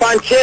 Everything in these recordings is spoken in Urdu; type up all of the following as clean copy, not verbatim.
5-6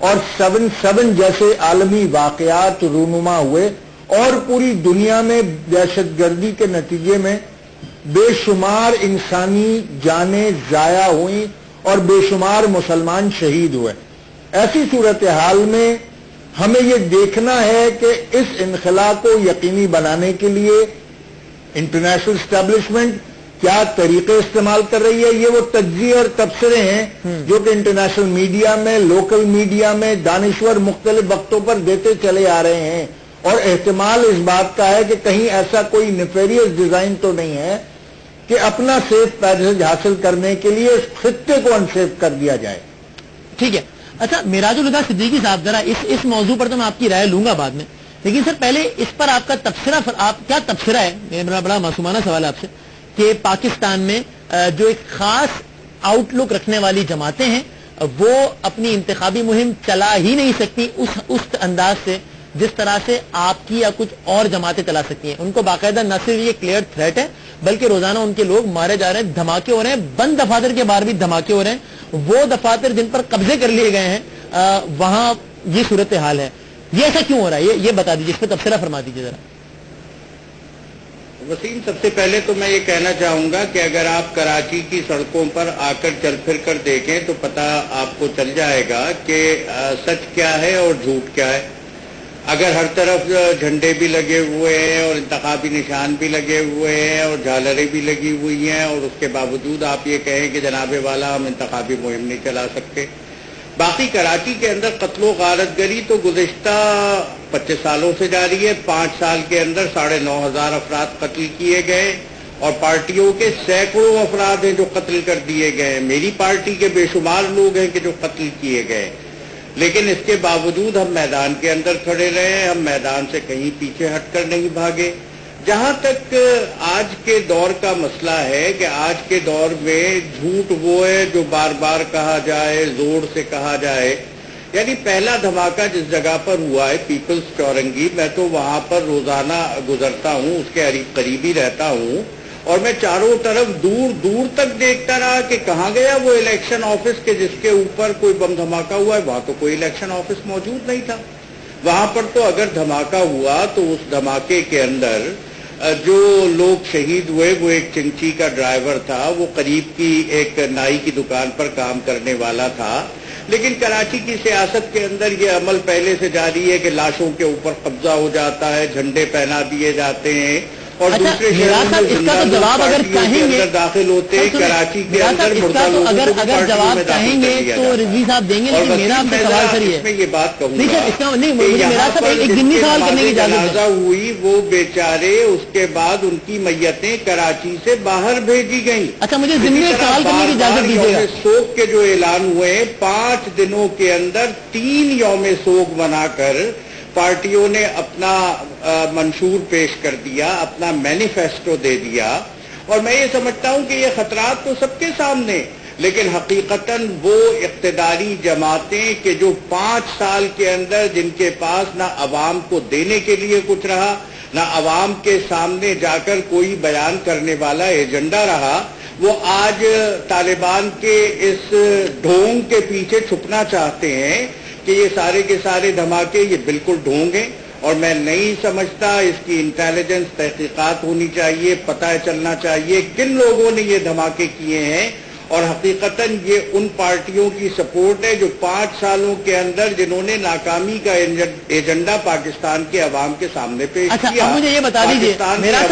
اور 7/7 جیسے عالمی واقعات رونما ہوئے اور پوری دنیا میں دہشت گردی کے نتیجے میں بے شمار انسانی جانیں ضائع ہوئیں اور بے شمار مسلمان شہید ہوئے. ایسی صورتحال میں ہمیں یہ دیکھنا ہے کہ اس انخلا کو یقینی بنانے کے لیے انٹرنیشنل اسٹیبلشمنٹ کیا طریقے استعمال کر رہی ہے. یہ وہ تجزیے اور تبصرے ہیں جو کہ انٹرنیشنل میڈیا میں، لوکل میڈیا میں دانشور مختلف وقتوں پر دیتے چلے آ رہے ہیں، اور احتمال اس بات کا ہے کہ کہیں ایسا کوئی نیفیریس ڈیزائن تو نہیں ہے کہ اپنا سیف پیسج حاصل کرنے کے لیے اس خطے کو انسیف کر دیا جائے. ٹھیک ہے. اچھا میراج الہدیٰ صدیقی صاحب، ذرا اس موضوع پر تو میں آپ کی رائے لوں گا بعد میں، لیکن سر پہلے اس پر آپ کا تبصرہ، آپ کیا تبصرہ ہے؟ میرا بڑا معصومانہ سوال ہے آپ سے کہ پاکستان میں جو ایک خاص آؤٹ لک رکھنے والی جماعتیں ہیں وہ اپنی انتخابی مہم چلا ہی نہیں سکتی اس انداز سے جس طرح سے آپ کی یا کچھ اور جماعتیں چلا سکتی ہیں. ان کو باقاعدہ نہ صرف یہ کلیئر تھریٹ ہے بلکہ روزانہ ان کے لوگ مارے جا رہے ہیں، دھماکے ہو رہے ہیں، بند دفاتر کے باہر بھی دھماکے ہو رہے ہیں. وہ دفاتر جن پر قبضے کر لیے گئے ہیں وہاں یہ صورتحال ہے. یہ ایسا کیوں ہو رہا ہے؟ یہ بتا دیجیے، اس پہ تبصرہ فرما دیجیے ذرا. وسیم، سب سے پہلے تو میں یہ کہنا چاہوں گا کہ اگر آپ کراچی کی سڑکوں پر آ کر چل پھر کر دیکھیں تو پتہ آپ کو چل جائے گا کہ سچ کیا ہے اور جھوٹ کیا ہے. اگر ہر طرف جھنڈے بھی لگے ہوئے ہیں اور انتخابی نشان بھی لگے ہوئے ہیں اور جھالریں بھی لگی ہوئی ہیں اور اس کے باوجود آپ یہ کہیں کہ جناب والا ہم انتخابی مہم نہیں چلا سکتے. باقی کراچی کے اندر قتل و غارت گری تو گزشتہ 25 سالوں سے جاری ہے. 5 سال کے اندر 9,500 افراد قتل کیے گئے اور پارٹیوں کے سینکڑوں افراد ہیں جو قتل کر دیے گئے ہیں. میری پارٹی کے بے شمار لوگ ہیں کہ جو قتل کیے گئے، لیکن اس کے باوجود ہم میدان کے اندر کھڑے رہے. ہم میدان سے کہیں پیچھے ہٹ کر نہیں بھاگے. جہاں تک آج کے دور کا مسئلہ ہے کہ آج کے دور میں جھوٹ وہ ہے جو بار بار کہا جائے، زور سے کہا جائے. یعنی پہلا دھماکہ جس جگہ پر ہوا ہے پیپلز چورنگی، میں تو وہاں پر روزانہ گزرتا ہوں، اس کے قریب ہی رہتا ہوں، اور میں چاروں طرف دور دور تک دیکھتا رہا کہ کہاں گیا وہ الیکشن آفس کے جس کے اوپر کوئی بم دھماکہ ہوا ہے. وہاں تو کوئی الیکشن آفس موجود نہیں تھا. وہاں پر تو اگر دھماکہ ہوا تو اس دھماکے کے اندر جو لوگ شہید ہوئے وہ ایک چنچی کا ڈرائیور تھا، وہ قریب کی ایک نائی کی دکان پر کام کرنے والا تھا. لیکن کراچی کی سیاست کے اندر یہ عمل پہلے سے جاری ہے کہ لاشوں کے اوپر قبضہ ہو جاتا ہے، جھنڈے پہنا دیے جاتے ہیں اور دوسرے شہروں میں زندہ لوگ پارٹیوں کے اندر داخل ہوتے ہیں. کراچی کے اندر مردہ لوگوں کو اگر جواب چاہیں گے تو رضوی صاحب دیں گے، لیکن میرا آپ سے سوال سر یہ ہے، میں یہ بات کہوں گا میرا صاحب ایک ضمنی سوال کرنے کی جنازہ ہوئی، وہ بیچارے اس کے بعد ان کی میتیں کراچی سے باہر بھیجی گئیں. اچھا مجھے ضمنی ایک سوال کرنے کی اجازت دیجیے گا. سوگ کے جو اعلان ہوئے 5 دنوں کے اندر 3 یوم سوگ بنا کر پارٹیوں نے اپنا منشور پیش کر دیا، اپنا مینیفیسٹو دے دیا. اور میں یہ سمجھتا ہوں کہ یہ خطرات تو سب کے سامنے، لیکن حقیقتاً وہ اقتداری جماعتیں کہ جو 5 سال کے اندر جن کے پاس نہ عوام کو دینے کے لیے کچھ رہا، نہ عوام کے سامنے جا کر کوئی بیان کرنے والا ایجنڈا رہا، وہ آج طالبان کے اس ڈھونگ کے پیچھے چھپنا چاہتے ہیں کہ یہ سارے کے سارے دھماکے یہ بالکل ڈھونگ ہیں. اور میں نہیں سمجھتا، اس کی انٹیلیجنس تحقیقات ہونی چاہیے، پتہ چلنا چاہیے کن لوگوں نے یہ دھماکے کیے ہیں. اور حقیقتاً یہ ان پارٹیوں کی سپورٹ ہے جو 5 سالوں کے اندر جنہوں نے ناکامی کا ایجنڈا پاکستان کے عوام کے سامنے پیش کیا. اچھا مجھے یہ بتا دیجیے، میرا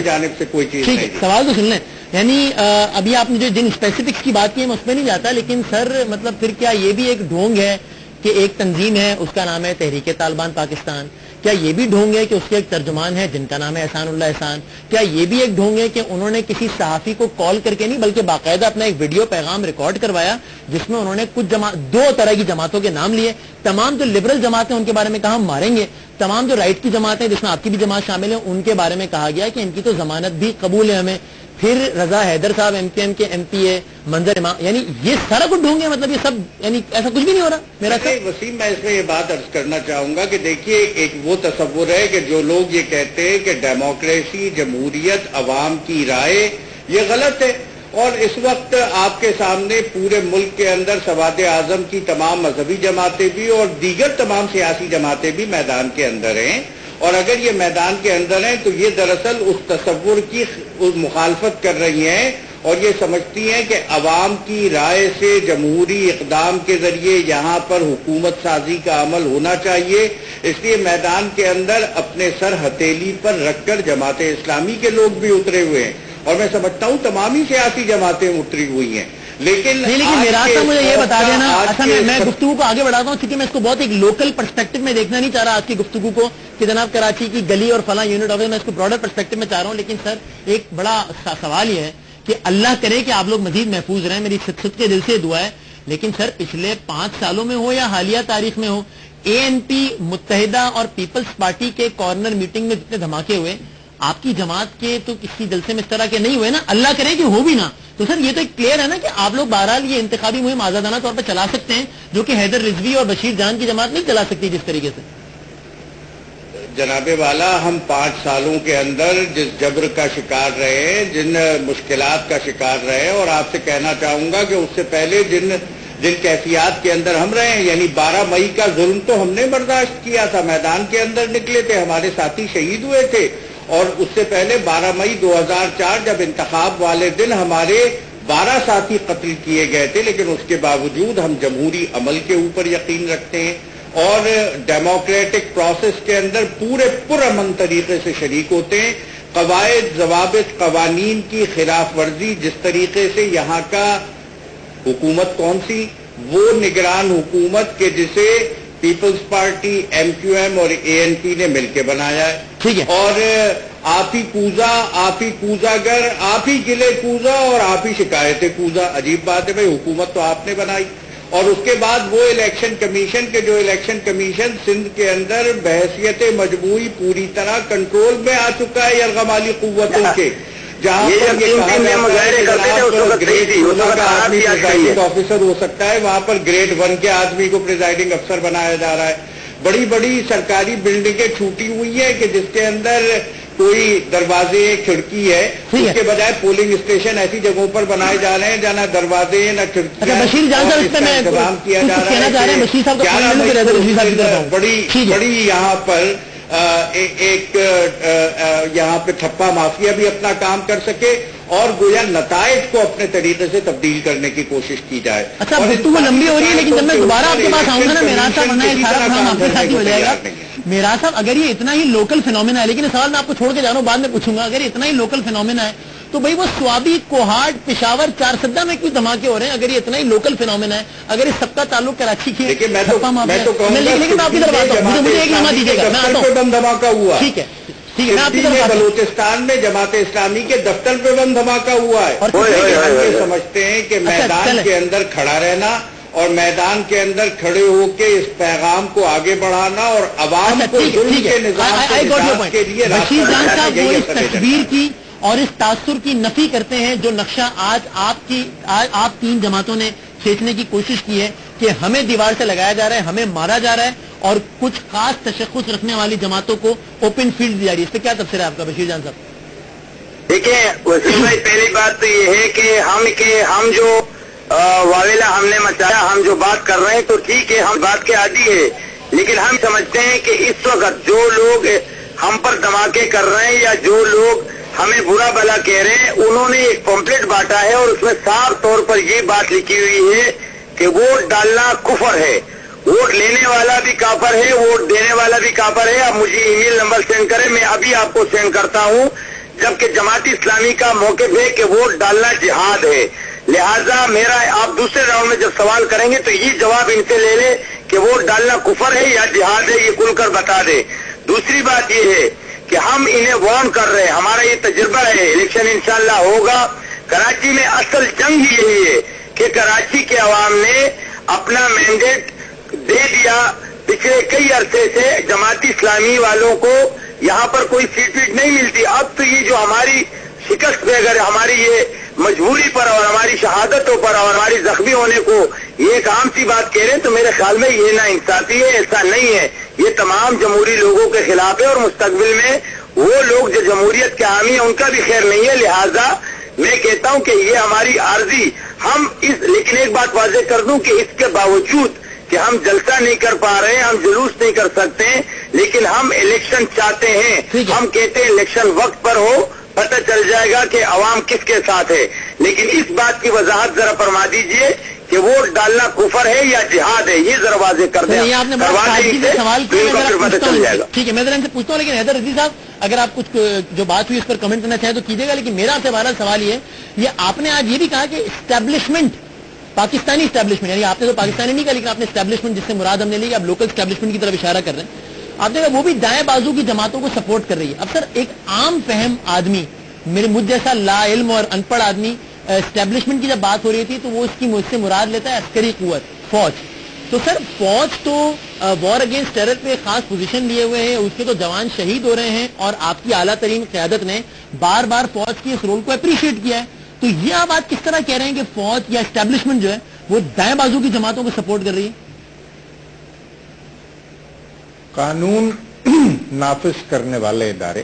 جانب سے کوئی چیز نہیں. سوال تو سن لیں. یعنی ابھی آپ نے جو جن اسپیسیفکس کی بات کی ہے میں اس میں نہیں جاتا، لیکن سر مطلب پھر کیا یہ بھی ایک ڈھونگ ہے کہ ایک تنظیم ہے اس کا نام ہے تحریک طالبان پاکستان؟ کیا یہ بھی ڈھونگ ہے کہ اس کے ایک ترجمان ہے جن کا نام ہے احسان اللہ احسان؟ کیا یہ بھی ایک ڈھونگ ہے کہ انہوں نے کسی صحافی کو کال کر کے نہیں بلکہ باقاعدہ اپنا ایک ویڈیو پیغام ریکارڈ کروایا جس میں انہوں نے کچھ 2 طرح کی جماعتوں کے نام لیے؟ تمام جو لبرل جماعتیں ان کے بارے میں کہا ہم ماریں گے، تمام جو رائٹ کی جماعتیں جس میں آپ کی بھی جماعت شامل ہے ان کے بارے میں کہا گیا کہ ان کی تو ضمانت بھی قبول ہے ہمیں. پھر رضا حیدر صاحب ایم کیو ایم کے ایم پی اے، منظر امام، یعنی یہ سارا کچھ ڈھونگ ہے. مطلب یہ سب یعنی ایسا کچھ بھی نہیں ہو رہا میرا صاحب. وسیم میں اس میں یہ بات عرض کرنا چاہوں گا کہ دیکھیے ایک وہ تصور ہے کہ جو لوگ یہ کہتے ہیں کہ ڈیموکریسی، جمہوریت، عوام کی رائے، یہ غلط ہے. اور اس وقت آپ کے سامنے پورے ملک کے اندر سواد اعظم کی تمام مذہبی جماعتیں بھی اور دیگر تمام سیاسی جماعتیں بھی میدان کے اندر ہیں، اور اگر یہ میدان کے اندر ہیں تو یہ دراصل اس تصور کی مخالفت کر رہی ہیں اور یہ سمجھتی ہیں کہ عوام کی رائے سے جمہوری اقدام کے ذریعے یہاں پر حکومت سازی کا عمل ہونا چاہیے، اس لیے میدان کے اندر اپنے سر ہتھیلی پر رکھ کر جماعت اسلامی کے لوگ بھی اترے ہوئے ہیں، اور میں سمجھتا ہوں تمام ہی سیاسی جماعتیں اتری ہوئی ہیں۔ لیکن میرا صاحب مجھے یہ بتا دینا، اصل میں گفتگو کو آگے بڑھاتا ہوں کیونکہ میں اس کو بہت ایک لوکل پرسپیکٹو میں دیکھنا نہیں چاہ رہا آج کی گفتگو کو کہ جناب کراچی کی گلی اور فلاں یونٹ آفس، میں اس کو براڈر پرسپیکٹو میں چاہ رہا ہوں، لیکن سر ایک بڑا سوال یہ ہے کہ اللہ کرے کہ آپ لوگ مزید محفوظ رہیں، میری صد کے دل سے دعا ہے، لیکن سر پچھلے 5 سالوں میں ہو یا حالیہ تاریخ میں ہو، ANP متحدہ اور پیپلز پارٹی کے کارنر میٹنگ میں جتنے دھماکے ہوئے، آپ کی جماعت کے تو کسی جلسے میں اس طرح کے نہیں ہوئے نا، اللہ کرے کہ ہو بھی نا، تو سر یہ تو ایک کلیئر ہے نا کہ آپ لوگ بہرحال یہ انتخابی مہم آزادانہ طور پر چلا سکتے ہیں، جو کہ حیدر رضوی اور بشیر جان کی جماعت نہیں چلا سکتی جس طریقے سے۔ جناب والا، ہم 5 سالوں کے اندر جس جبر کا شکار رہے ہیں، جن مشکلات کا شکار رہے ہیں، اور آپ سے کہنا چاہوں گا کہ اس سے پہلے جن کیفیات کے اندر ہم رہے ہیں، یعنی 12 مئی کا ظلم تو ہم نے برداشت کیا تھا، میدان کے اندر نکلے تھے، ہمارے ساتھی شہید ہوئے تھے، اور اس سے پہلے 12 مئی 2004 جب انتخاب والے دن ہمارے 12 ساتھی قتل کیے گئے تھے، لیکن اس کے باوجود ہم جمہوری عمل کے اوپر یقین رکھتے ہیں اور ڈیموکریٹک پروسیس کے اندر پورے پرامن طریقے سے شریک ہوتے ہیں۔ قواعد، ضوابط، قوانین کی خلاف ورزی، جس طریقے سے یہاں کا حکومت کون سی، وہ نگران حکومت کے جسے پیپلز پارٹی، MQM اور ANP نے مل کے بنایا ہے، ٹھیک ہے، اور آپ ہی کوزا، آپ ہی کوزا گر، آپ ہی گلے کوزا اور آپ ہی شکایتیں کوزا۔ عجیب بات ہے بھائی، حکومت تو آپ نے بنائی، اور اس کے بعد وہ الیکشن کمیشن کے جو الیکشن کمیشن سندھ کے اندر بحیثیت مجموعی پوری طرح کنٹرول میں آ چکا ہے یرغمالی قوتوں کے، جہاں پر یہ کہا پریزائڈنگ آفیسر ہو سکتا ہے، وہاں پر گریڈ 1 کے آدمی کو پریزائڈنگ افسر بنایا جا رہا ہے۔ بڑی بڑی سرکاری بلڈنگیں چھوٹی ہوئی ہیں کہ جس کے اندر کوئی دروازے کھڑکی ہے، اس کے بجائے پولنگ اسٹیشن ایسی جگہوں پر بنائے جا رہے ہیں جہاں نہ دروازے نہ کھڑکیاں، بشیر جان صاحب اس میں انتظام کیا جا رہا ہے۔ بڑی یہاں پر ایک یہاں پہ ٹھپا مافیا بھی اپنا کام کر سکے اور گویا نتائج کو اپنے طریقے سے تبدیل کرنے کی کوشش کی جائے۔ اچھا گفتگو لمبی ہو رہی ہے، لیکن جب میں دوبارہ آپ کے پاس آؤں گا نا میراج صاحب، ورنہ یہ سارا کام آپ کے ساتھ ہی ہو جائے گا۔ میراج صاحب، اگر یہ اتنا ہی لوکل فینومینا ہے، لیکن سوال میں آپ کو چھوڑ کے جا رہا ہوں، بعد میں پوچھوں گا، اگر اتنا ہی لوکل فینومینا ہے تو بھائی وہ سوابی، کوہاٹ، پشاور، چارسدہ میں کیوں دھماکے ہو رہے ہیں؟ اگر یہ اتنا ہی لوکل فینومینا ہے، اگر اس سب کا تعلق کراچی کی، لیکن میں تو کہوں گا آپ کی طرف آتا ہوں، مجھے ایک لمحہ دیجیے گا، میں آتا ہوں، بم دھماکہ ہوا، ٹھیک ہے میں آپ کی طرف آتا ہوں۔ بلوچستان میں جماعت اسلامی کے دفتر پہ بم دھماکہ ہوا ہے، ہم یہ سمجھتے ہیں کہ میدان کے اندر کھڑا رہنا اور میدان کے اندر کھڑے ہو کے اس پیغام کو آگے بڑھانا اور عوام کو ظلم کے نظام کے لیے بشیر جان صاحب وہ اس تصویر کی اور اس تاثر کی نفی کرتے ہیں جو نقشہ آج آپ 3 جماعتوں نے کھینچنے کی کوشش کی ہے کہ ہمیں دیوار سے لگایا جا رہا ہے، ہمیں مارا جا رہا ہے، اور کچھ خاص تشخص رکھنے والی جماعتوں کو اوپن فیلڈ دی جا رہی ہے۔ اس پہ کیا تفسیر ہے آپ کا بشیر جان صاحب؟ دیکھیں وسیم بھائی، پہلی بات تو یہ ہے کہ ہم جو واویلا ہم نے مچایا، ہم جو بات کر رہے ہیں تو ٹھیک ہے، ہم بات کے عادی ہے، لیکن ہم سمجھتے ہیں کہ اس وقت جو لوگ ہم پر دھماکے کر رہے ہیں یا جو لوگ ہمیں برا بھلا کہہ رہے ہیں، انہوں نے ایک پمفلٹ بانٹا ہے اور اس میں صاف طور پر یہ بات لکھی ہوئی ہے کہ ووٹ ڈالنا کفر ہے، ووٹ لینے والا بھی کافر ہے، ووٹ دینے والا بھی کافر ہے۔ آپ مجھے ای میل نمبر سینڈ کریں، میں ابھی آپ کو سینڈ کرتا ہوں، جبکہ جماعت اسلامی کا موقف ہے کہ ووٹ ڈالنا جہاد ہے۔ لہذا میرا آپ دوسرے راؤنڈ میں جب سوال کریں گے تو یہ جواب ان سے لے لیں کہ ووٹ ڈالنا کفر ہے یا جہاد ہے، یہ کھل کر بتا دے۔ دوسری بات یہ ہے کہ ہم انہیں وارن کر رہے ہیں، ہمارا یہ تجربہ ہے، الیکشن انشاءاللہ ہوگا۔ کراچی میں اصل جنگ یہی ہے کہ کراچی کے عوام نے اپنا مینڈیٹ دے دیا، پچھلے کئی عرصے سے جماعت اسلامی والوں کو یہاں پر کوئی سیٹ ویٹ نہیں ملتی۔ اب تو یہ جو ہماری شکست پہ اگر ہماری یہ مجبوری پر اور ہماری شہادتوں پر اور ہماری زخمی ہونے کو یہ ایک عام سی بات کہہ رہے ہیں تو میرے خیال میں یہ نا انصافی ہے، ایسا نہیں ہے، یہ تمام جمہوری لوگوں کے خلاف ہے، اور مستقبل میں وہ لوگ جو جمہوریت کے حامی ہیں ان کا بھی خیر نہیں ہے۔ لہذا میں کہتا ہوں کہ یہ ہماری عارضی لیکن ایک بات واضح کر دوں کہ اس کے باوجود کہ ہم جلسہ نہیں کر پا رہے ہیں، ہم جلوس نہیں کر سکتے ہیں، لیکن ہم الیکشن چاہتے ہیں. ہم کہتے ہیں الیکشن وقت پر ہو، پتہ چل جائے گا کہ عوام کس کے ساتھ ہے. لیکن اس بات کی وضاحت ذرا فرما دیجئے کہ ووٹ ڈالنا کفر ہے یا جہاد ہے، یہ ذرا واضح کر دیں. یہ آپ نے سوال چل جائے گا. ٹھیک ہے، میں ذرا ان سے پوچھتا ہوں، لیکن حیدر رضی صاحب اگر آپ کچھ جو بات ہوئی اس پر کمنٹ کرنا چاہیں تو کیجیے گا. لیکن میرا آپ سے بہرحال سوال یہ آپ نے آج یہ بھی کہا کہ اسٹیبلشمنٹ، پاکستانی اسٹیبلشمنٹ، یعنی آپ نے تو پاکستانی نہیں کہا لیکن آپ نے اسٹیبلشمنٹ جس سے مراد ہم نے لی، آپ لوکل اسٹیبلشمنٹ کی طرف اشارہ کر رہے ہیں. آپ نے کہا وہ بھی دائیں بازو کی جماعتوں کو سپورٹ کر رہی ہے. اب سر ایک عام فہم آدمی، مجھ جیسا لا علم اور ان پڑھ آدمی، اسٹیبلشمنٹ کی جب بات ہو رہی تھی تو وہ اس کی مجھ سے مراد لیتا ہے عسکری قوت، فوج. تو سر فوج تو وار اگینسٹ ٹیرر پہ خاص پوزیشن لیے ہوئے ہیں، اس کے تو جوان شہید ہو رہے ہیں، اور آپ کی اعلیٰ ترین قیادت نے بار بار فوج کی اس رول کو اپریشیٹ کیا ہے. تو یہ آپ آج کس طرح کہہ رہے ہیں کہ فوج یا اسٹیبلشمنٹ جو ہے وہ دائیں بازو کی جماعتوں کو سپورٹ کر رہی ہے؟ قانون نافذ کرنے والے ادارے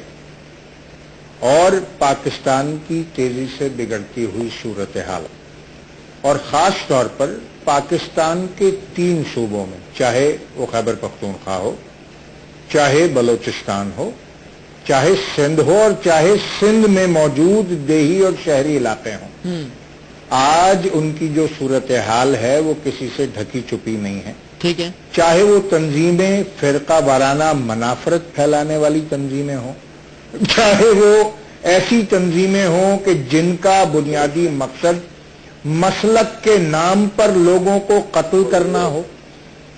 اور پاکستان کی تیزی سے بگڑتی ہوئی صورتحال، اور خاص طور پر پاکستان کے 3 صوبوں میں، چاہے وہ خیبر پختونخوا ہو، چاہے بلوچستان ہو، چاہے سندھ ہو، اور چاہے سندھ میں موجود دیہی اور شہری علاقے ہوں، آج ان کی جو صورتحال ہے وہ کسی سے ڈھکی چھپی نہیں ہے. ٹھیک ہے، چاہے وہ تنظیمیں فرقہ وارانہ منافرت پھیلانے والی تنظیمیں ہوں، چاہے وہ ایسی تنظیمیں ہوں کہ جن کا بنیادی مقصد مسلک کے نام پر لوگوں کو قتل کرنا ہو،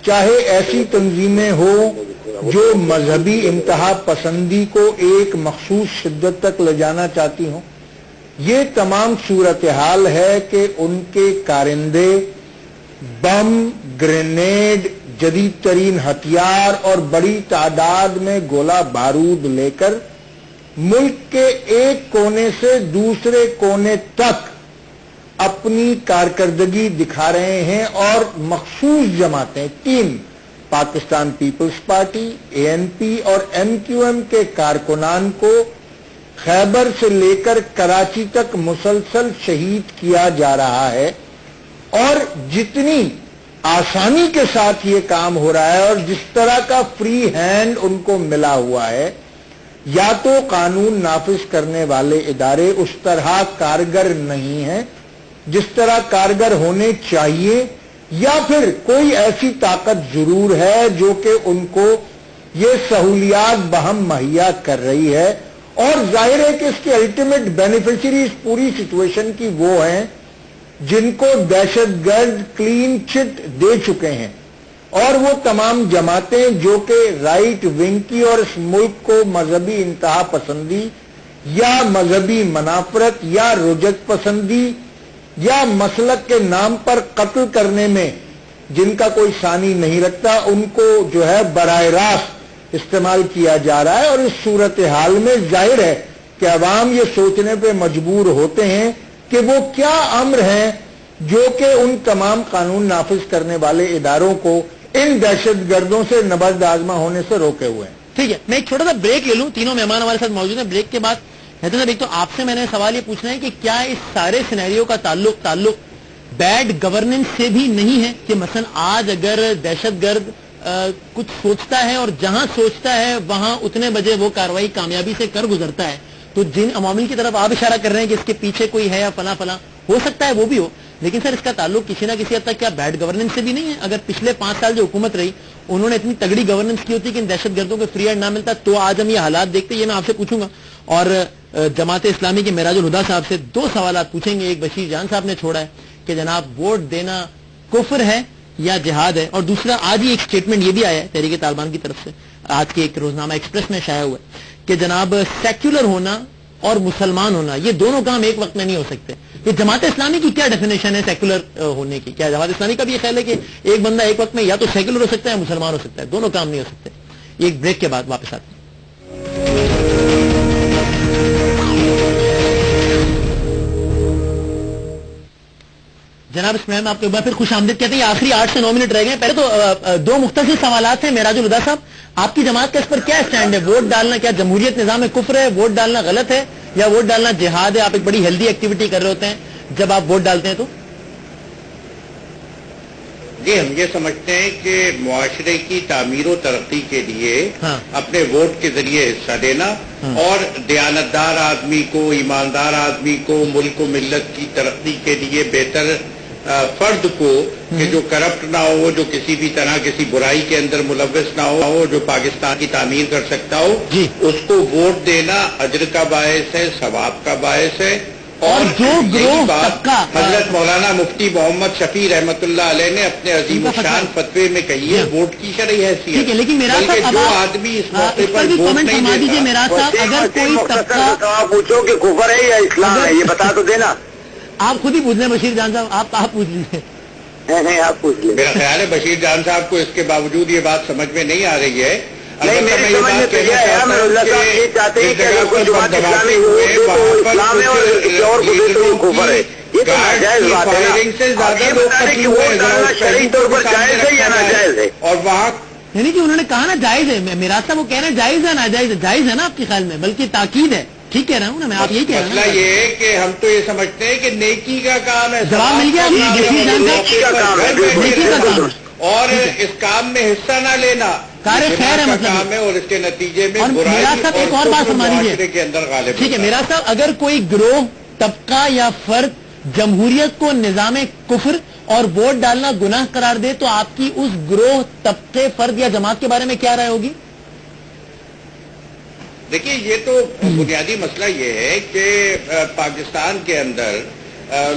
چاہے ایسی تنظیمیں ہوں جو مذہبی انتہا پسندی کو ایک مخصوص شدت تک لے جانا چاہتی ہوں. یہ تمام صورتحال ہے کہ ان کے کارندے بم، گرینیڈ، جدید ترین ہتھیار اور بڑی تعداد میں گولہ بارود لے کر ملک کے ایک کونے سے دوسرے کونے تک اپنی کارکردگی دکھا رہے ہیں. اور مخصوص جماعتیں 3 پاکستان پیپلز پارٹی، ANP اور MQM کے کارکنان کو خیبر سے لے کر کراچی تک مسلسل شہید کیا جا رہا ہے. اور جتنی آسانی کے ساتھ یہ کام ہو رہا ہے اور جس طرح کا فری ہینڈ ان کو ملا ہوا ہے، یا تو قانون نافذ کرنے والے ادارے اس طرح کارگر نہیں ہیں جس طرح کارگر ہونے چاہیے، یا پھر کوئی ایسی طاقت ضرور ہے جو کہ ان کو یہ سہولیات بہم مہیا کر رہی ہے. اور ظاہر ہے کہ اس کے الٹیمیٹ بینیفیشری اس پوری سچویشن کی وہ ہیں جن کو دہشت گرد کلین چٹ دے چکے ہیں، اور وہ تمام جماعتیں جو کہ رائٹ ونگ کی اور اس ملک کو مذہبی انتہا پسندی یا مذہبی منافرت یا رجعت پسندی یا مسلک کے نام پر قتل کرنے میں جن کا کوئی ثانی نہیں رکھتا، ان کو جو ہے براہ راست استعمال کیا جا رہا ہے. اور اس صورتحال میں ظاہر ہے کہ عوام یہ سوچنے پہ مجبور ہوتے ہیں کہ وہ کیا امر ہیں جو کہ ان تمام قانون نافذ کرنے والے اداروں کو ان دہشت گردوں سے نبرد آزما ہونے سے روکے ہوئے ہیں. ٹھیک ہے، میں ایک چھوٹا سا بریک لے لوں. تینوں مہمان ہمارے ساتھ موجود ہیں. بریک کے بعد حیدر صاحب ایک تو آپ سے میں نے سوال یہ پوچھنا ہے کہ کیا اس سارے سینیریو کا تعلق بیڈ گورننس سے بھی نہیں ہے؟ کہ مثلا آج اگر دہشت گرد کچھ سوچتا ہے اور جہاں سوچتا ہے وہاں اتنے بجے وہ کاروائی کامیابی سے کر گزرتا ہے، تو جن عوامل کی طرف آپ اشارہ کر رہے ہیں کہ اس کے پیچھے کوئی ہے یا فلاں فلاں، ہو سکتا ہے وہ بھی ہو، لیکن سر اس کا تعلق کسی نہ کسی حد تک کیا بیڈ گورننس سے بھی نہیں ہے؟ اگر پچھلے 5 سال جو حکومت رہی انہوں نے اتنی تگڑی گورننس کی ہوتی کہ ان دہشت گردوں کو فری ہینڈ نہ ملتا تو آج ہم یہ حالات دیکھتے. یہ میں آپ سے پوچھوں گا. اور جماعت اسلامی کے معراج الہدا صاحب سے 2 سوالات پوچھیں گے. ایک بشیر جان صاحب نے چھوڑا ہے کہ جناب ووٹ دینا کفر ہے یا جہاد ہے، اور دوسرا آج ہی ایک سٹیٹمنٹ یہ بھی آیا ہے تحریک طالبان کی طرف سے، آج کے ایک روزنامہ ایکسپریس میں شائع ہوا ہے کہ جناب سیکولر ہونا اور مسلمان ہونا یہ دونوں کام ایک وقت میں نہیں ہو سکتے. یہ جماعت اسلامی کی کیا ڈیفینیشن ہے سیکولر ہونے کی؟ کیا جماعت اسلامی کا بھی یہ خیال ہے کہ ایک بندہ ایک وقت میں یا تو سیکولر ہو سکتا ہے یا مسلمان ہو سکتا ہے، دونوں کام نہیں ہو سکتے؟ ایک بریک کے بعد واپس آتے ہیں. جناب اس میں آپ کو ایک بار پھر خوش آمدید کہتے ہیں. آخری 8 سے 9 منٹ رہ گئے. پہلے تو 2 مختصر سوالات ہیں. معراج الہدا صاحب، آپ کی جماعت کا اس پر کیا اسٹینڈ ہے؟ ووٹ ڈالنا کیا جمہوریت نظام کفر ہے؟ ووٹ ڈالنا غلط ہے یا ووٹ ڈالنا جہاد ہے؟ آپ ایک بڑی ہیلدی ایکٹیویٹی کر رہے ہوتے ہیں جب آپ ووٹ ڈالتے ہیں تو؟ جی ہم یہ سمجھتے ہیں کہ معاشرے کی تعمیر و ترقی کے لیے اپنے ووٹ کے ذریعے حصہ لینا اور دیانتدار آدمی کو، ایماندار آدمی کو، ملک و ملت کی ترقی کے لیے بہتر فرد کو کہ جو کرپٹ نہ ہو، جو کسی بھی طرح کسی برائی کے اندر ملوث نہ ہو، جو پاکستان کی تعمیر کر سکتا ہو، اس کو ووٹ دینا اجر کا باعث ہے، ثواب کا باعث ہے. اور جو گروہ طبقہ حضرت مولانا مفتی محمد شفیع رحمت اللہ علیہ نے اپنے عظیم الشان فتوے میں کہی ہے ووٹ کی شرعی حیثیت. لیکن میرا جو آدمی اس موقع پر ووٹ نہیں دیتا. میرا صاحب اگر کوئی طبقہ پوچھو کہ کفر ہے یا اسلام ہے یہ بتا تو دینا. آپ خود ہی پوچھ لیں بشیر جان صاحب، آپ پوچھ لیجیے. نہیں آپ پوچھ لیں. میرا خیال ہے بشیر جان صاحب کو اس کے باوجود یہ بات سمجھ میں نہیں آ رہی ہے. نہیں میرے سمجھ میں تو یہ ہے اللہ صاحب یہ چاہتے ہیں کہ اگر کوئی جماعت اسلامی ہو تو اسلام ہے اور کسی اور کو دے تو وہ کفر ہے. یہ تو ناجائز بات ہے نا. آپ یہ بتا دیں کہ ووٹ ڈالنا شرعی طور پر جائز ہے یا ناجائز ہے؟ اور وہاں یعنی کہ انہوں نے کہا نا جائز ہے، میرا صاحب وہ کہہ رہے ہیں جائز ہے ناجائز ہے. جائز ہے نا آپ کے خیال میں؟ بلکہ تاکید ہے. ٹھیک کہہ رہا ہوں نا میں، آپ یہی کہہ رہے ہیں. مسئلہ یہ ہے کہ ہم تو یہ سمجھتے ہیں کہ نیکی کا کام ہے. جواب مل گیا. نیکی کا کام ہے، نیکی کا کام ہے اور اس کام میں حصہ نہ لینا کار خیر ہے مطلب کام ہے اور اس کے نتیجے میں میرا صاحب ایک اور بات فرما دیجیے کے اندر غالب. ٹھیک ہے میرا صاحب، اگر کوئی گروہ طبقہ یا فرد جمہوریت کو نظام کفر اور ووٹ ڈالنا گناہ قرار دے تو آپ کی اس گروہ طبقے فرد یا جماعت کے بارے میں کیا رائے ہوگی؟ دیکھیے یہ تو بنیادی مسئلہ یہ ہے کہ پاکستان کے اندر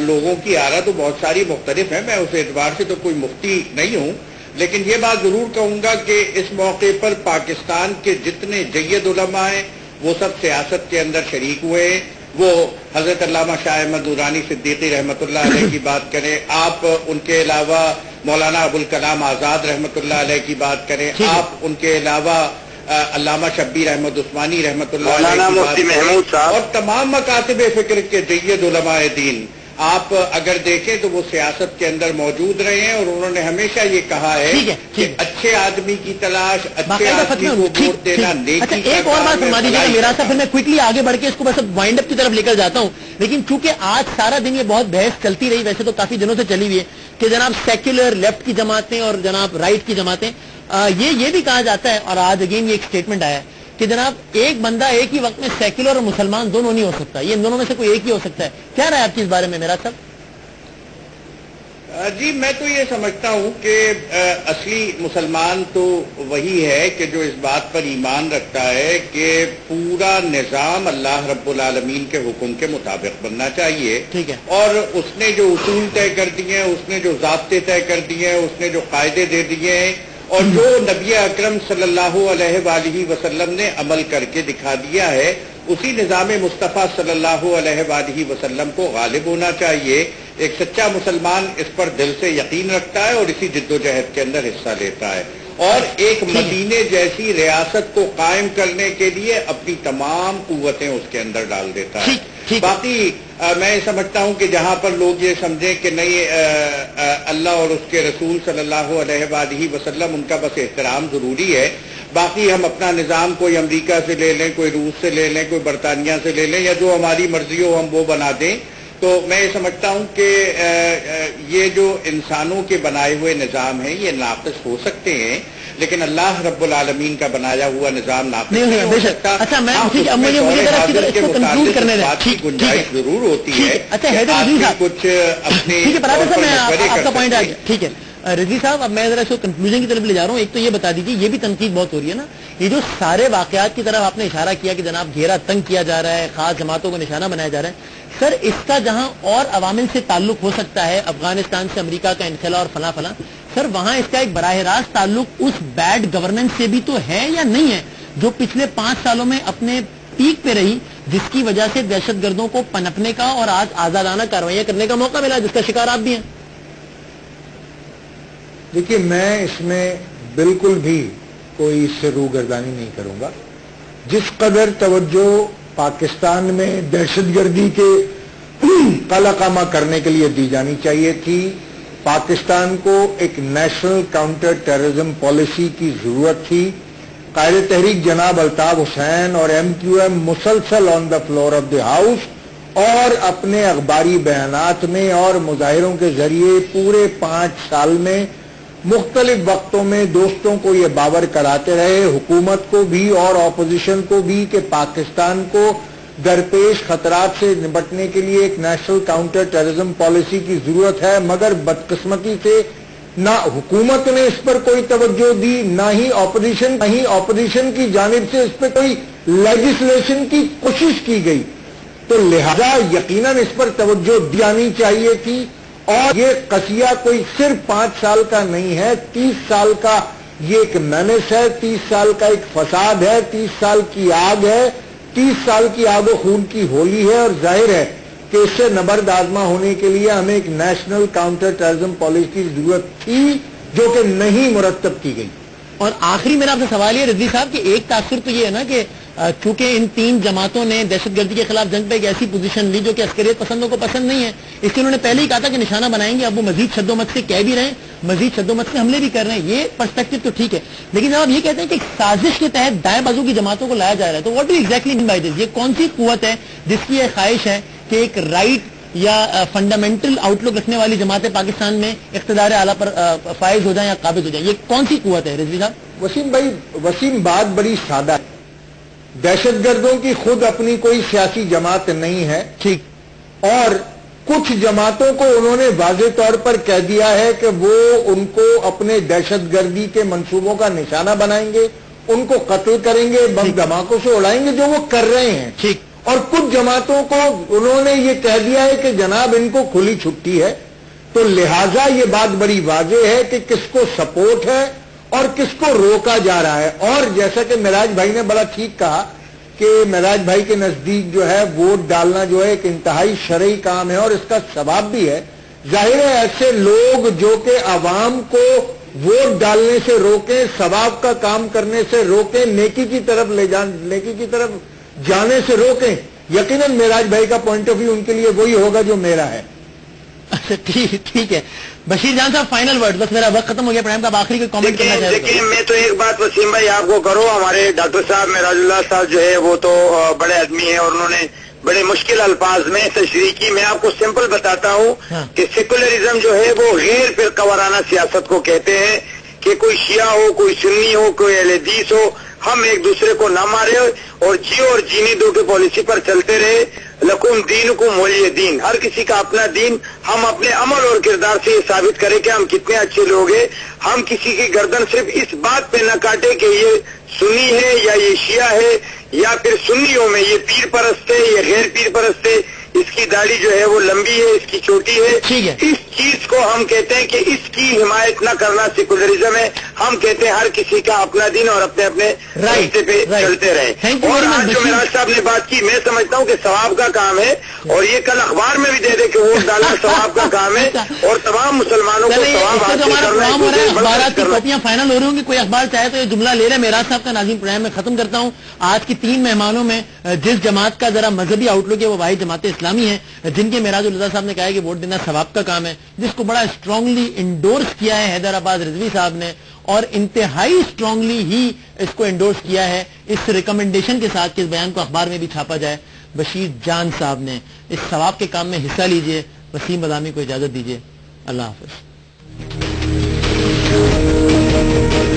لوگوں کی آرا تو بہت ساری مختلف ہیں. میں اس اعتبار سے تو کوئی مفتی نہیں ہوں، لیکن یہ بات ضرور کہوں گا کہ اس موقع پر پاکستان کے جتنے جید علماء ہیں وہ سب سیاست کے اندر شریک ہوئے ہیں. وہ حضرت علامہ شاہ احمد نورانی صدیقی رحمۃ اللہ علیہ کی بات کریں، آپ ان کے علاوہ مولانا ابوالکلام آزاد رحمۃ اللہ علیہ کی بات کریں، آپ ان کے علاوہ علامہ شبیر احمد عثمانی رحمۃ اللہ علیہ کی بات کریں، اور تمام مکاتب فکر کے جید علماء دین آپ اگر دیکھیں تو وہ سیاست کے اندر موجود رہے ہیں اور انہوں نے ہمیشہ یہ کہا ہے کہ اچھے آدمی کی تلاش، اچھے آدمی کو ووٹ دینا نیکی. ایک اور بات فرما دیجیے میرا صاحب، پھر میں کوئکلی آگے بڑھ کے اس کو بس وائنڈ اپ کی طرف لے کر جاتا ہوں. لیکن چونکہ آج سارا دن یہ بہت بحث چلتی رہی، ویسے تو کافی دنوں سے چلی ہوئی ہے کہ جناب سیکولر لیفٹ کی جماعتیں اور جناب رائٹ کی جماعتیں، یہ بھی کہا جاتا ہے اور آج اگین یہ ایک اسٹیٹمنٹ آیا ہے کہ جناب ایک بندہ ایک ہی وقت میں سیکولر اور مسلمان دونوں نہیں ہو سکتا، یہ ان دونوں میں سے کوئی ایک ہی ہو سکتا ہے. کیا رہا ہے آپ کی اس بارے میں میرا صاحب؟ جی میں تو یہ سمجھتا ہوں کہ اصلی مسلمان تو وہی ہے کہ جو اس بات پر ایمان رکھتا ہے کہ پورا نظام اللہ رب العالمین کے حکم کے مطابق بننا چاہیے. ٹھیک ہے. اور اس نے جو اصول طے کر دیے ہیں، اس نے جو ضابطے طے کر دیے ہیں، اس نے جو قاعدے دے دیے ہیں اور جو نبی اکرم صلی اللہ علیہ وآلہ وسلم نے عمل کر کے دکھا دیا ہے، اسی نظام مصطفیٰ صلی اللہ علیہ وآلہ وسلم کو غالب ہونا چاہیے. ایک سچا مسلمان اس پر دل سے یقین رکھتا ہے اور اسی جد و جہد کے اندر حصہ لیتا ہے اور ایک مدینے جیسی ریاست کو قائم کرنے کے لیے اپنی تمام قوتیں اس کے اندر ڈال دیتا ہے. باقی میں سمجھتا ہوں کہ جہاں پر لوگ یہ سمجھیں کہ نہیں اللہ اور اس کے رسول صلی اللہ علیہ وآلہ وسلم ان کا بس احترام ضروری ہے، باقی ہم اپنا نظام کوئی امریکہ سے لے لیں، کوئی روس سے لے لیں، کوئی برطانیہ سے لے لیں، یا جو ہماری مرضی ہو ہم وہ بنا دیں، تو میں یہ سمجھتا ہوں کہ یہ جو انسانوں کے بنائے ہوئے نظام ہیں یہ ناقص ہو سکتے ہیں، لیکن اللہ رب العالمین کا بنایا ہوا نظام ناقص نہیں ہو سکتا. اچھا میں گنجائش ضرور ہوتی ہے. اچھا کچھ اپنے آپ کا پوائنٹ آ گیا. ٹھیک ہے رضوی صاحب، اب میں ذرا اس کو کنکلوژن کی طرف لے جا رہا ہوں. ایک تو یہ بتا دیجیے، یہ بھی تنقید بہت ہو رہی ہے نا، یہ جو سارے واقعات کی طرف آپ نے اشارہ کیا کہ جناب گھیرا تنگ کیا جا رہا ہے، خاص جماعتوں کو نشانہ بنایا جا رہا ہے. سر اس کا جہاں اور عوامل سے تعلق ہو سکتا ہے، افغانستان سے امریکہ کا انخلا اور فلاں فلاں، سر وہاں اس کا ایک براہ راست تعلق اس بیڈ گورننس سے بھی تو ہے یا نہیں ہے جو پچھلے 5 سالوں میں اپنے پیک پہ رہی، جس کی وجہ سے دہشت گردوں کو پنپنے کا اور آج آزادانہ کارروائیاں کرنے کا موقع ملا، جس کا شکار آپ بھی ہیں؟ دیکھیے میں اس میں بالکل بھی کوئی اس سے روگردانی نہیں کروں گا. جس قدر توجہ پاکستان میں دہشت گردی کے قلقامہ کرنے کے لیے دی جانی چاہیے تھی، پاکستان کو ایک نیشنل کاؤنٹر ٹیررزم پالیسی کی ضرورت تھی، قائد تحریک جناب الطاف حسین اور MQM مسلسل on the floor of the house اور اپنے اخباری بیانات میں اور مظاہروں کے ذریعے پورے 5 سال میں مختلف وقتوں میں دوستوں کو یہ باور کراتے رہے، حکومت کو بھی اور اپوزیشن کو بھی، کہ پاکستان کو درپیش خطرات سے نمٹنے کے لیے ایک نیشنل کاؤنٹر ٹیررزم پالیسی کی ضرورت ہے، مگر بدقسمتی سے نہ حکومت نے اس پر کوئی توجہ دی، نہ ہی اپوزیشن کی جانب سے اس پہ کوئی لیجسلیشن کی کوشش کی گئی، تو لہذا یقیناً اس پر توجہ دی جانی چاہیے تھی۔ اور یہ قضیہ کوئی صرف 5 سال کا نہیں ہے، 30 سال کا یہ ایک مینس ہے، 30 سال کا ایک فساد ہے، 30 سال کی آگ ہے، 30 سال کی آگ و خون کی ہولی ہے، اور ظاہر ہے کہ اس سے نبرد آزما ہونے کے لیے ہمیں ایک نیشنل کاؤنٹر ٹیررزم پالیسی کی ضرورت تھی جو کہ نہیں مرتب کی گئی۔ اور آخری میرا آپ سے سوال یہ رضوی صاحب کہ ایک تاثر تو یہ ہے نا کہ چونکہ ان 3 جماعتوں نے دہشت گردی کے خلاف جنگ پہ ایک ایسی پوزیشن لی جو کہ عسکریت پسندوں کو پسند نہیں ہے، اس لیے انہوں نے پہلے ہی کہا تھا کہ نشانہ بنائیں گے، اب وہ مزید شد و مت سے کہہ بھی رہے ہیں، مزید شد و مت سے حملے بھی کر رہے ہیں، یہ پرسپیکٹو تو ٹھیک ہے، لیکن جب آپ یہ کہتے ہیں کہ ایک سازش کے تحت دائیں بازو کی جماعتوں کو لایا جا رہا ہے، تو what do exactly mean by this? یہ کون سی قوت ہے جس کی یہ خواہش ہے کہ ایک رائٹ یا فنڈامنٹل آؤٹ لک رکھنے والی جماعتیں پاکستان میں اقتدار اعلیٰ پر فائز ہو جائیں یا قابض ہو جائیں؟ یہ کون سی قوت ہے رضوی صاحب؟ وسیم بھائی، وسیم بات بڑی سادہ ہے، دہشت گردوں کی خود اپنی کوئی سیاسی جماعت نہیں ہے، ٹھیک، اور کچھ جماعتوں کو انہوں نے واضح طور پر کہہ دیا ہے کہ وہ ان کو اپنے دہشت گردی کے منصوبوں کا نشانہ بنائیں گے، ان کو قتل کریں گے، بم دھماکوں سے اڑائیں گے، جو وہ کر رہے ہیں، ٹھیک، اور کچھ جماعتوں کو انہوں نے یہ کہہ دیا ہے کہ جناب ان کو کھلی چھٹی ہے، تو لہٰذا یہ بات بڑی واضح ہے کہ کس کو سپورٹ ہے اور کس کو روکا جا رہا ہے۔ اور جیسا کہ معراج بھائی نے بڑا ٹھیک کہا کہ معراج بھائی کے نزدیک جو ہے ووٹ ڈالنا جو ہے ایک انتہائی شرعی کام ہے اور اس کا ثواب بھی ہے۔ ظاہر ہے ایسے لوگ جو کہ عوام کو ووٹ ڈالنے سے روکیں، ثواب کا کام کرنے سے روکیں، نیکی کی طرف جانے سے روکیں، یقیناً معراج بھائی کا پوائنٹ آف ویو ان کے لیے وہی ہوگا جو میرا ہے۔ اچھا ٹھیک ہے، بشیر جان صاحب فائنل ورڈ، بس میرا وقت ختم ہو گیا پروگرام کا، آخری کوئی کامنٹ کرنا چاہتے ہیں؟ دیکھیں میں تو ایک بات وسیم بھائی آپ کو کرو، ہمارے ڈاکٹر صاحب معراج اللہ صاحب جو ہے وہ تو بڑے آدمی ہیں اور انہوں نے بڑے مشکل الفاظ میں تشریح کی، میں آپ کو سمپل بتاتا ہوں کہ سیکولرزم جو ہے وہ غیر فرقہ وارانہ سیاست کو کہتے ہیں، کہ کوئی شیعہ ہو، کوئی سنی ہو، کوئی اہل حدیث ہو، ہم ایک دوسرے کو نہ مارے اور جیو اور جینے دو کے پالیسی پر چلتے رہے، لکم دینکم ولی دین، ہر کسی کا اپنا دین، ہم اپنے عمل اور کردار سے یہ ثابت کریں کہ ہم کتنے اچھے لوگ ہیں، ہم کسی کی گردن صرف اس بات پہ نہ کاٹے کہ یہ سنی ہے یا یہ شیعہ ہے، یا پھر سنیوں میں یہ پیر پرست ہے، یہ غیر پیر پرست ہے، اس کی داڑھی جو ہے وہ لمبی ہے، اس کی چھوٹی ہے، اس چیز کو ہم کہتے ہیں کہ اس کی حمایت نہ کرنا سیکولرزم ہے۔ ہم کہتے ہیں ہر کسی کا اپنا دین اور اپنے اپنے راستے پہ چلتے رہے۔ اور آج جو معراج صاحب نے بات کی، میں سمجھتا ہوں کہ ثواب کا کام ہے، اور یہ کل اخبار میں بھی دے دے کہ ووٹ ڈالنا ثواب کا کام ہے، اور تمام مسلمانوں کو ثواب حاصل کرنا ہے۔ اخبارات کی کاپیاں فائنل ہو رہی ہوں گی، کوئی اخبار چاہے تو یہ جملہ لے رہے معراج صاحب کا ناظرین پروگرام میں ختم کرتا ہوں۔ آج کی 3 مہمانوں میں جس جماعت کا ذرا مذہبی آؤٹ لک ہے وہ واحد جماعت اسلامی ہے، جن کے معراج اللہ صاحب نے کہا ہے کہ ووٹ دینا ثواب کا کام ہے، جس کو بڑا اسٹرانگلی انڈورس کیا ہے حیدرآباد رضوی صاحب نے، اور انتہائی اسٹرانگلی ہی اس کو انڈورس کیا ہے اس ریکمنڈیشن کے ساتھ کہ اس بیان کو اخبار میں بھی چھاپا جائے بشیر جان صاحب نے۔ اس ثواب کے کام میں حصہ لیجئے۔ وسیم بادامی کو اجازت دیجئے، اللہ حافظ۔